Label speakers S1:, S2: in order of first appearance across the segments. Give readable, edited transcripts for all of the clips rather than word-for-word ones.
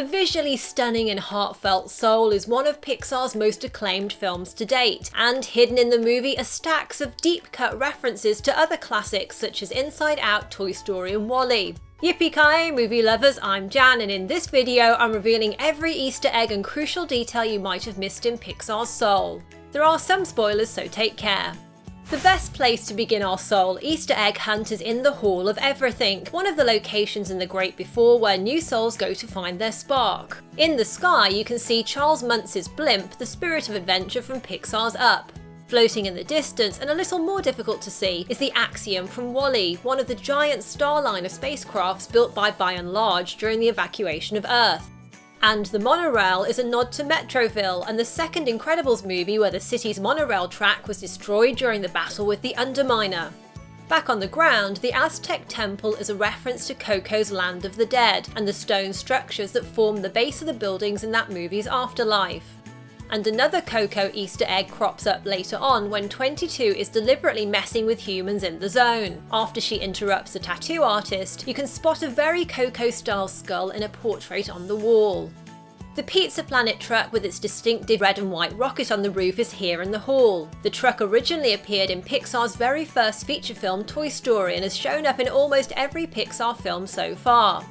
S1: The visually stunning and heartfelt Soul is one of Pixar's most acclaimed films to date, and hidden in the movie are stacks of deep-cut references to other classics such as Inside Out, Toy Story and WALL-E. Yippee-ki-yay movie lovers, I'm Jan, and in this video I'm revealing every Easter egg and crucial detail you might have missed in Pixar's Soul. There are some spoilers, so take care. The best place to begin our Soul Easter egg hunt is in the Hall of Everything, one of the locations in The Great Before where new souls go to find their spark. In the sky you can see Charles Muntz's blimp, the spirit of adventure from Pixar's Up. Floating in the distance, and a little more difficult to see, is the Axiom from WALL-E, one of the giant Starliner spacecrafts built by and Large during the evacuation of Earth. And the monorail is a nod to Metroville and the second Incredibles movie where the city's monorail track was destroyed during the battle with the Underminer. Back on the ground, the Aztec temple is a reference to Coco's Land of the Dead and the stone structures that form the base of the buildings in that movie's afterlife. And another Coco Easter egg crops up later on when 22 is deliberately messing with humans in the zone. After she interrupts a tattoo artist, you can spot a very Coco-style skull in a portrait on the wall. The Pizza Planet truck with its distinctive red and white rocket on the roof is here in the hall. The truck originally appeared in Pixar's very first feature film Toy Story and has shown up in almost every Pixar film so far.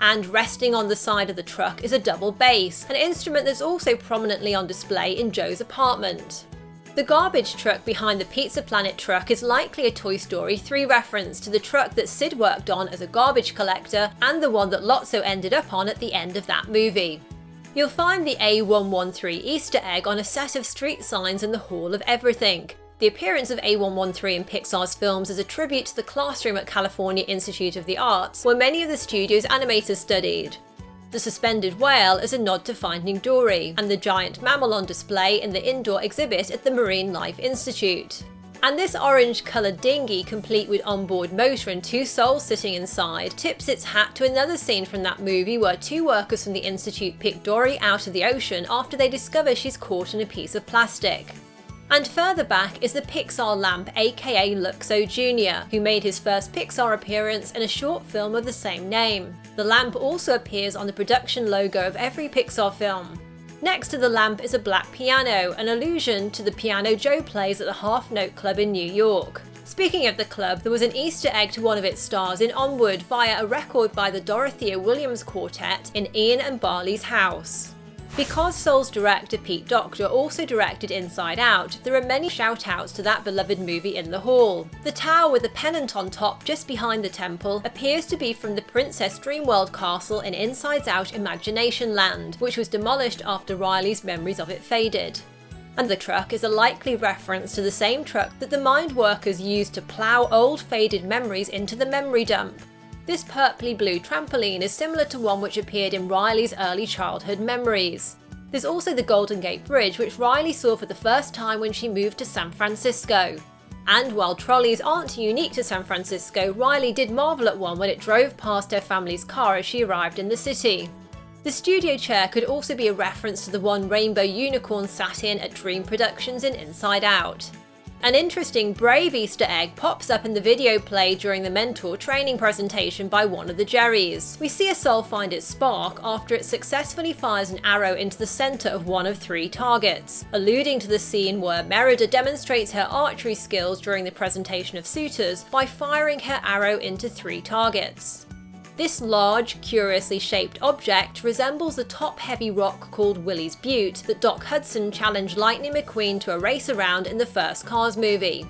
S1: And resting on the side of the truck is a double bass, an instrument that's also prominently on display in Joe's apartment. The garbage truck behind the Pizza Planet truck is likely a Toy Story 3 reference to the truck that Sid worked on as a garbage collector and the one that Luxo ended up on at the end of that movie. You'll find the A113 Easter egg on a set of street signs in the Hall of Everything. The appearance of A113 in Pixar's films is a tribute to the classroom at California Institute of the Arts, where many of the studio's animators studied. The suspended whale is a nod to Finding Dory, and the giant mammal on display in the indoor exhibit at the Marine Life Institute. And this orange-coloured dinghy, complete with onboard motor and two souls sitting inside, tips its hat to another scene from that movie where two workers from the Institute pick Dory out of the ocean after they discover she's caught in a piece of plastic. And further back is the Pixar Lamp, aka Luxo Jr., who made his first Pixar appearance in a short film of the same name. The lamp also appears on the production logo of every Pixar film. Next to the lamp is a black piano, an allusion to the piano Joe plays at the Half Note Club in New York. Speaking of the club, there was an Easter egg to one of its stars in Onward via a record by the Dorothea Williams Quartet in Ian and Barley's house. Because Soul's director Pete Docter also directed Inside Out, there are many shout-outs to that beloved movie in the hall. The tower with a pennant on top just behind the temple appears to be from the Princess Dreamworld castle in Inside Out Imagination Land, which was demolished after Riley's memories of it faded. And the truck is a likely reference to the same truck that the mind workers used to plough old faded memories into the memory dump. This purpley blue trampoline is similar to one which appeared in Riley's early childhood memories. There's also the Golden Gate Bridge, which Riley saw for the first time when she moved to San Francisco. And while trolleys aren't unique to San Francisco, Riley did marvel at one when it drove past her family's car as she arrived in the city. The studio chair could also be a reference to the one Rainbow Unicorn sat in at Dream Productions in Inside Out. An interesting Brave Easter egg pops up in the video played during the mentor training presentation by one of the Jerrys. We see a soul find its spark after it successfully fires an arrow into the centre of one of 3 targets, alluding to the scene where Merida demonstrates her archery skills during the presentation of suitors by firing her arrow into 3 targets. This large, curiously shaped object resembles the top-heavy rock called Willie's Butte that Doc Hudson challenged Lightning McQueen to a race around in the first Cars movie.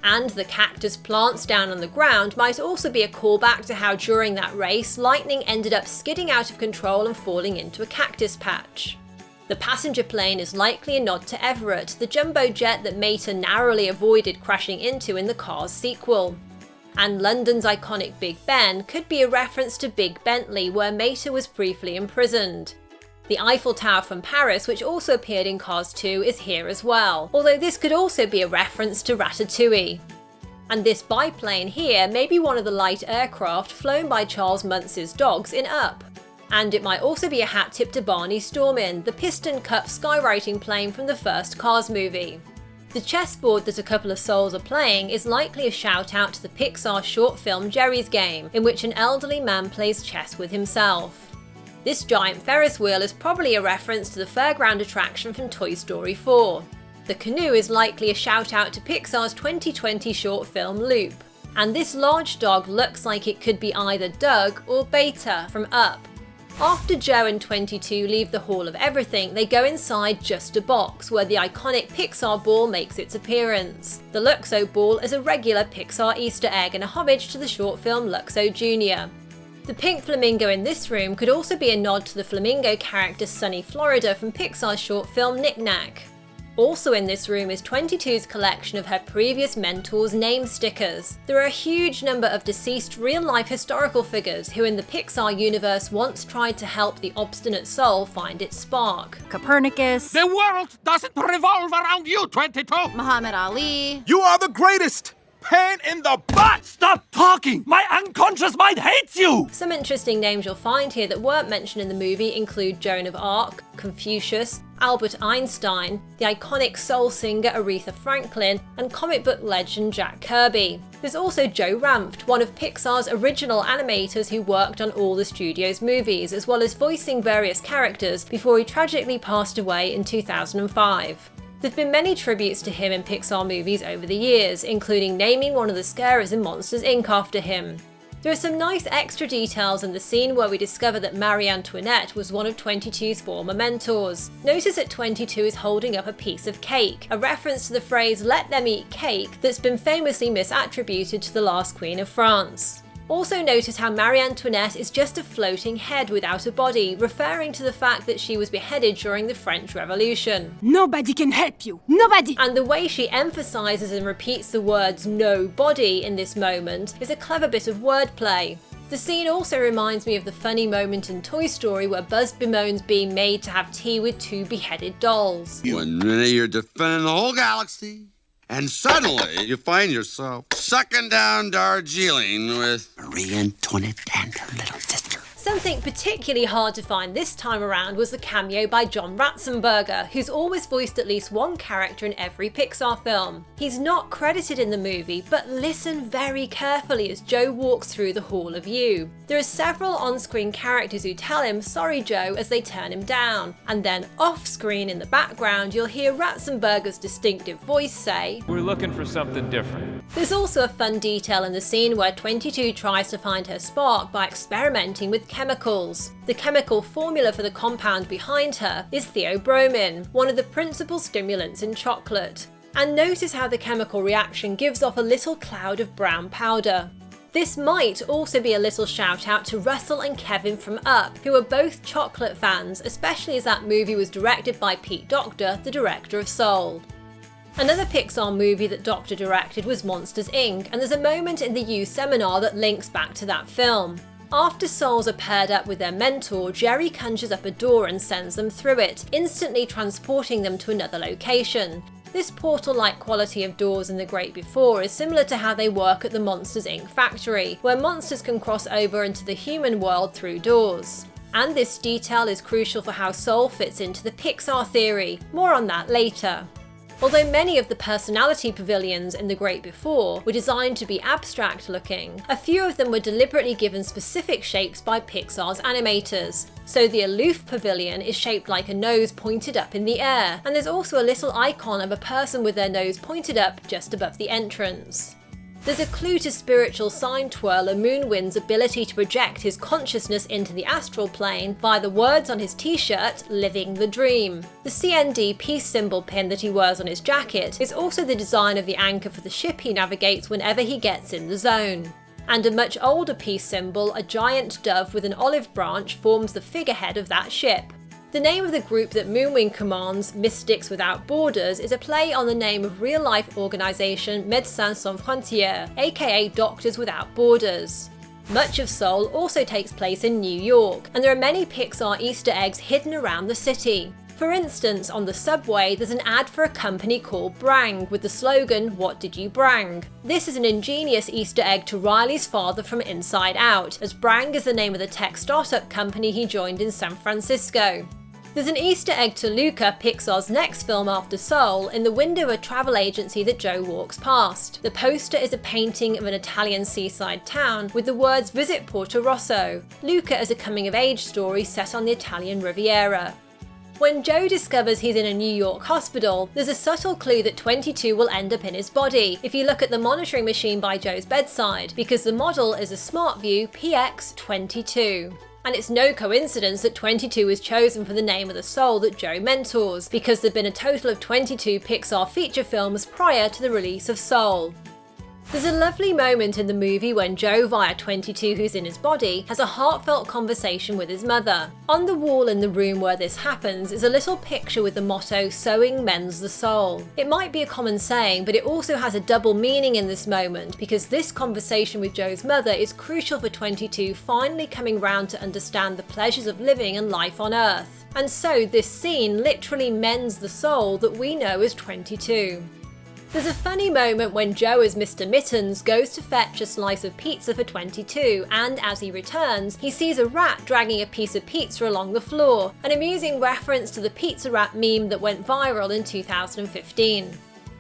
S1: And the cactus plants down on the ground might also be a callback to how during that race, Lightning ended up skidding out of control and falling into a cactus patch. The passenger plane is likely a nod to Everett, the jumbo jet that Mater narrowly avoided crashing into in the Cars sequel. And London's iconic Big Ben could be a reference to Big Bentley, where Mater was briefly imprisoned. The Eiffel Tower from Paris, which also appeared in Cars 2, is here as well, although this could also be a reference to Ratatouille. And this biplane here may be one of the light aircraft flown by Charles Muntz's dogs in Up. And it might also be a hat tip to Barney Stormin, the piston-cup skywriting plane from the first Cars movie. The chessboard that a couple of souls are playing is likely a shout out to the Pixar short film Jerry's Game, in which an elderly man plays chess with himself. This giant Ferris wheel is probably a reference to the fairground attraction from Toy Story 4. The canoe is likely a shout out to Pixar's 2020 short film Loop. And this large dog looks like it could be either Doug or Beta from Up. After Joe and 22 leave the Hall of Everything, they go inside Just a Box, where the iconic Pixar ball makes its appearance. The Luxo Ball is a regular Pixar Easter egg and a homage to the short film Luxo Jr. The pink flamingo in this room could also be a nod to the flamingo character Sunny Florida from Pixar's short film Knick Knack. Also in this room is 22's collection of her previous mentors' name stickers. There are a huge number of deceased real-life historical figures who in the Pixar universe once tried to help the obstinate soul find its spark.
S2: Copernicus.
S3: The world doesn't revolve around you, 22!
S2: Muhammad Ali.
S4: You are the greatest! Pain in the butt!
S3: Stop talking! My unconscious mind hates you!
S1: Some interesting names you'll find here that weren't mentioned in the movie include Joan of Arc, Confucius, Albert Einstein, the iconic soul singer Aretha Franklin, and comic book legend Jack Kirby. There's also Joe Ranft, one of Pixar's original animators who worked on all the studio's movies, as well as voicing various characters before he tragically passed away in 2005. There've been many tributes to him in Pixar movies over the years, including naming one of the scarers in Monsters, Inc. after him. There are some nice extra details in the scene where we discover that Marie Antoinette was one of 22's former mentors. Notice that 22 is holding up a piece of cake, a reference to the phrase "let them eat cake" that's been famously misattributed to the last Queen of France. Also notice how Marie Antoinette is just a floating head without a body, referring to the fact that she was beheaded during the French Revolution.
S2: Nobody can help you. Nobody!
S1: And the way she emphasises and repeats the words "no body" in this moment is a clever bit of wordplay. The scene also reminds me of the funny moment in Toy Story where Buzz bemoans being made to have tea with two beheaded dolls.
S5: One minute you're defending the whole galaxy, and suddenly you find yourself sucking down Darjeeling with Marie Antoinette and her little sister.
S1: Something particularly hard to find this time around was the cameo by John Ratzenberger, who's always voiced at least one character in every Pixar film. He's not credited in the movie, but listen very carefully as Joe walks through the Hall of You. There are several on-screen characters who tell him "sorry Joe" as they turn him down, and then off-screen in the background you'll hear Ratzenberger's distinctive voice say,
S3: We're looking for something different.
S1: There's also a fun detail in the scene where 22 tries to find her spark by experimenting with chemicals. The chemical formula for the compound behind her is theobromine, one of the principal stimulants in chocolate. And notice how the chemical reaction gives off a little cloud of brown powder. This might also be a little shout out to Russell and Kevin from Up, who are both chocolate fans, especially as that movie was directed by Pete Docter, the director of Soul. Another Pixar movie that Docter directed was Monsters, Inc., and there's a moment in the U seminar that links back to that film. After souls are paired up with their mentor, Jerry conjures up a door and sends them through it, instantly transporting them to another location. This portal-like quality of doors in The Great Before is similar to how they work at the Monsters, Inc. factory, where monsters can cross over into the human world through doors. And this detail is crucial for how Soul fits into the Pixar theory. More on that later. Although many of the personality pavilions in The Great Before were designed to be abstract looking, a few of them were deliberately given specific shapes by Pixar's animators. So the Aloof Pavilion is shaped like a nose pointed up in the air, and there's also a little icon of a person with their nose pointed up just above the entrance. There's a clue to spiritual sign twirler Moonwind's ability to project his consciousness into the astral plane via the words on his t-shirt, "Living the Dream." The CND peace symbol pin that he wears on his jacket is also the design of the anchor for the ship he navigates whenever he gets in the zone. And a much older peace symbol, a giant dove with an olive branch, forms the figurehead of that ship. The name of the group that Moonwind commands, Mystics Without Borders, is a play on the name of real-life organisation Médecins Sans Frontières, aka Doctors Without Borders. Much of Soul also takes place in New York, and there are many Pixar Easter eggs hidden around the city. For instance, on the subway there's an ad for a company called Brang with the slogan, "What did you brang?" This is an ingenious Easter egg to Riley's father from Inside Out, as Brang is the name of the tech startup company he joined in San Francisco. There's an Easter egg to Luca, Pixar's next film after Soul, in the window of a travel agency that Joe walks past. The poster is a painting of an Italian seaside town with the words "Visit Porto Rosso." Luca is a coming-of-age story set on the Italian Riviera. When Joe discovers he's in a New York hospital, there's a subtle clue that 22 will end up in his body if you look at the monitoring machine by Joe's bedside, because the model is a SmartView PX22. And it's no coincidence that 22 is chosen for the name of the soul that Joe mentors, because there've been a total of 22 Pixar feature films prior to the release of Soul. There's a lovely moment in the movie when Joe, via 22 who's in his body, has a heartfelt conversation with his mother. On the wall in the room where this happens is a little picture with the motto "Sewing mends the soul." It might be a common saying, but it also has a double meaning in this moment, because this conversation with Joe's mother is crucial for 22 finally coming round to understand the pleasures of living and life on Earth. And so this scene literally mends the soul that we know as 22. There's a funny moment when Joe as Mr. Mittens goes to fetch a slice of pizza for 22, and as he returns, he sees a rat dragging a piece of pizza along the floor, an amusing reference to the pizza rat meme that went viral in 2015.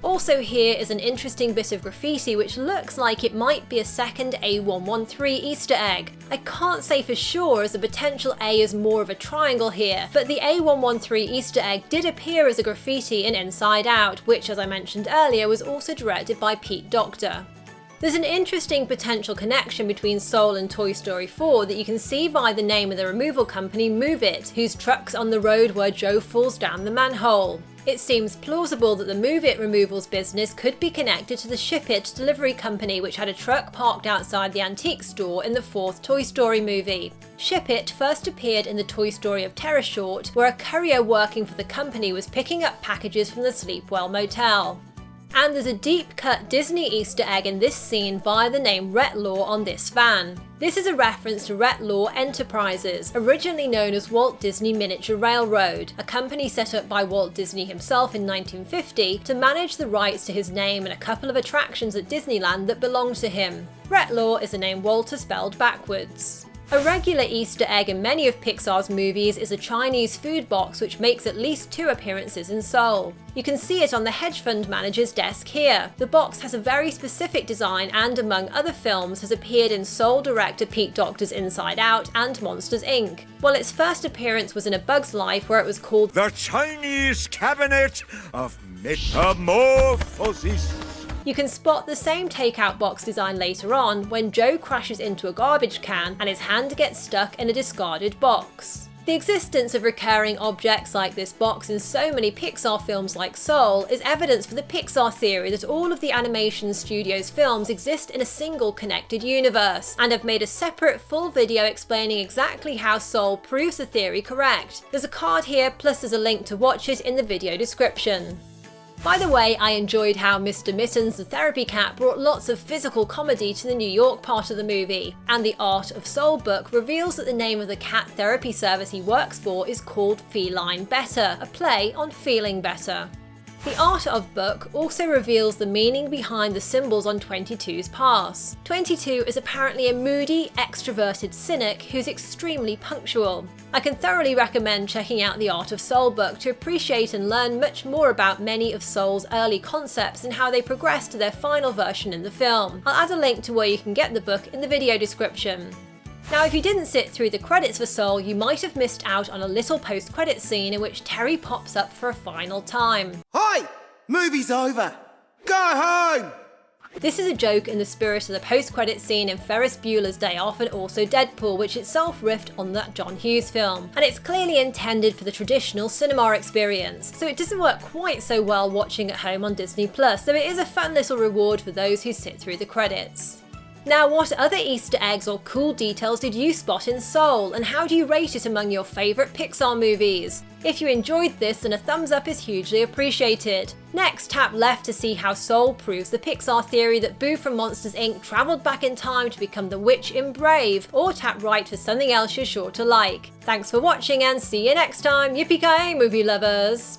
S1: Also here is an interesting bit of graffiti which looks like it might be a second A113 Easter egg. I can't say for sure as the potential A is more of a triangle here, but the A113 Easter egg did appear as a graffiti in Inside Out, which as I mentioned earlier was also directed by Pete Docter. There's an interesting potential connection between Soul and Toy Story 4 that you can see via the name of the removal company Move It, whose truck's on the road where Joe falls down the manhole. It seems plausible that the Move It removals business could be connected to the Ship It delivery company, which had a truck parked outside the antique store in the fourth Toy Story movie. Ship It first appeared in the Toy Story of Terror short, where a courier working for the company was picking up packages from the Sleepwell Motel. And there's a deep-cut Disney Easter egg in this scene via the name Retlaw on this van. This is a reference to Retlaw Enterprises, originally known as Walt Disney Miniature Railroad, a company set up by Walt Disney himself in 1950 to manage the rights to his name and a couple of attractions at Disneyland that belonged to him. Retlaw is the name Walter spelled backwards. A regular Easter egg in many of Pixar's movies is a Chinese food box which makes at least 2 appearances in Soul. You can see it on the hedge fund manager's desk here. The box has a very specific design and, among other films, has appeared in Soul director Pete Docter's Inside Out and Monsters, Inc. While its first appearance was in A Bug's Life, where it was called
S4: The Chinese Cabinet of Metamorphosis.
S1: You can spot the same takeout box design later on when Joe crashes into a garbage can and his hand gets stuck in a discarded box. The existence of recurring objects like this box in so many Pixar films like Soul is evidence for the Pixar theory that all of the animation studio's films exist in a single connected universe, and have made a separate full video explaining exactly how Soul proves the theory correct. There's a card here, plus there's a link to watch it in the video description. By the way, I enjoyed how Mr. Mittens the therapy cat brought lots of physical comedy to the New York part of the movie, and the Art of Soul book reveals that the name of the cat therapy service he works for is called Feline Better, a play on feeling better. The Art of book also reveals the meaning behind the symbols on 22's pass. 22 is apparently a moody, extroverted cynic who's extremely punctual. I can thoroughly recommend checking out the Art of Soul book to appreciate and learn much more about many of Soul's early concepts and how they progress to their final version in the film. I'll add a link to where you can get the book in the video description. Now, if you didn't sit through the credits for Soul, you might have missed out on a little post-credits scene in which Terry pops up for a final time.
S6: Hi! Movie's over! Go home!
S1: This is a joke in the spirit of the post-credits scene in Ferris Bueller's Day Off and also Deadpool, which itself riffed on that John Hughes film. And it's clearly intended for the traditional cinema experience, so it doesn't work quite so well watching at home on Disney+, though it is a fun little reward for those who sit through the credits. Now, what other Easter eggs or cool details did you spot in Soul, and how do you rate it among your favourite Pixar movies? If you enjoyed this, then a thumbs up is hugely appreciated. Next, tap left to see how Soul proves the Pixar theory that Boo from Monsters, Inc. travelled back in time to become the witch in Brave, or tap right for something else you're sure to like. Thanks for watching and see you next time, yippee-ki-yay movie lovers!